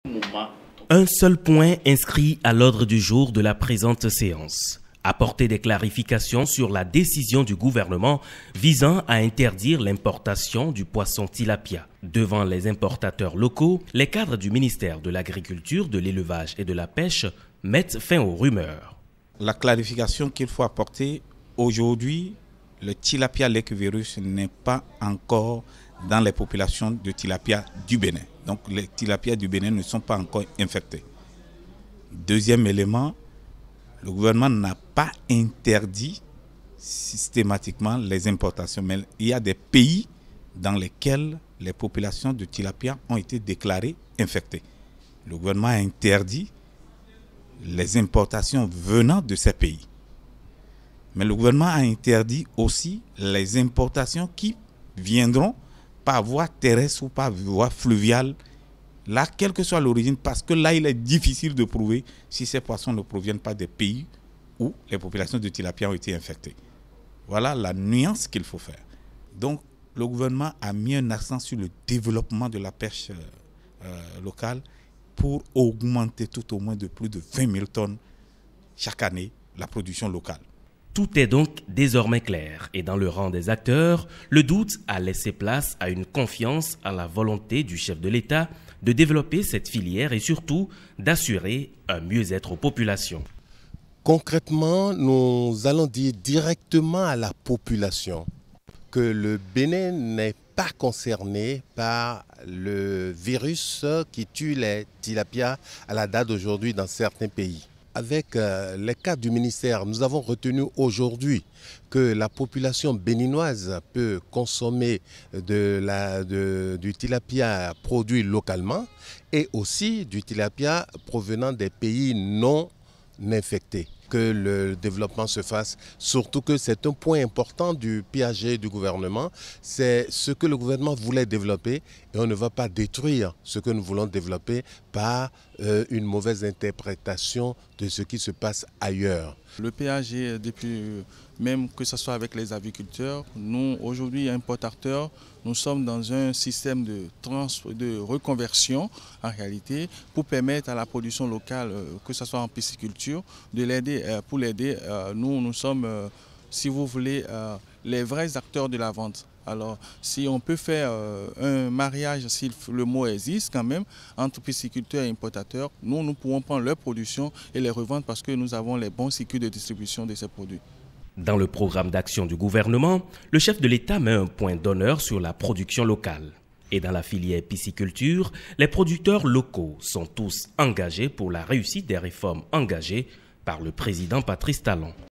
Un seul point inscrit à l'ordre du jour de la présente séance. Apporter des clarifications sur la décision du gouvernement visant à interdire l'importation du poisson tilapia. Devant les importateurs locaux, les cadres du ministère de l'Agriculture, de l'Élevage et de la Pêche mettent fin aux rumeurs. La clarification qu'il faut apporter aujourd'hui, le tilapia leucovirus n'est pas encore dans les populations de tilapia du Bénin. Donc les tilapias du Bénin ne sont pas encore infectés. Deuxième élément, le gouvernement n'a pas interdit systématiquement les importations, mais il y a des pays dans lesquels les populations de tilapia ont été déclarées infectées. Le gouvernement a interdit les importations venant de ces pays. Mais le gouvernement a interdit aussi les importations qui viendront par voie terrestre ou par voie fluviale, là, quelle que soit l'origine, parce que là, il est difficile de prouver si ces poissons ne proviennent pas des pays où les populations de tilapia ont été infectées. Voilà la nuance qu'il faut faire. Donc, le gouvernement a mis un accent sur le développement de la pêche locale pour augmenter tout au moins de plus de 20 000 tonnes chaque année la production locale. Tout est donc désormais clair et dans le rang des acteurs, le doute a laissé place à une confiance à la volonté du chef de l'État de développer cette filière et surtout d'assurer un mieux-être aux populations. Concrètement, nous allons dire directement à la population que le Bénin n'est pas concerné par le virus qui tue les tilapias à la date d'aujourd'hui dans certains pays. Avec les cadres du ministère, nous avons retenu aujourd'hui que la population béninoise peut consommer du tilapia produit localement et aussi du tilapia provenant des pays non infectés. Que le développement se fasse, surtout que c'est un point important du PAG du gouvernement, c'est ce que le gouvernement voulait développer et on ne va pas détruire ce que nous voulons développer par une mauvaise interprétation de ce qui se passe ailleurs. Le PAG, depuis même que ce soit avec les aviculteurs, nous aujourd'hui importateurs, nous sommes dans un système de reconversion en réalité pour permettre à la production locale, que ce soit en pisciculture, de l'aider. Pour l'aider, nous sommes, si vous voulez, les vrais acteurs de la vente. Alors, si on peut faire un mariage, si le mot existe quand même, entre pisciculteurs et importateurs, nous pourrons prendre leur production et les revendre parce que nous avons les bons circuits de distribution de ces produits. Dans le programme d'action du gouvernement, le chef de l'État met un point d'honneur sur la production locale. Et dans la filière pisciculture, les producteurs locaux sont tous engagés pour la réussite des réformes engagées par le président Patrice Talon.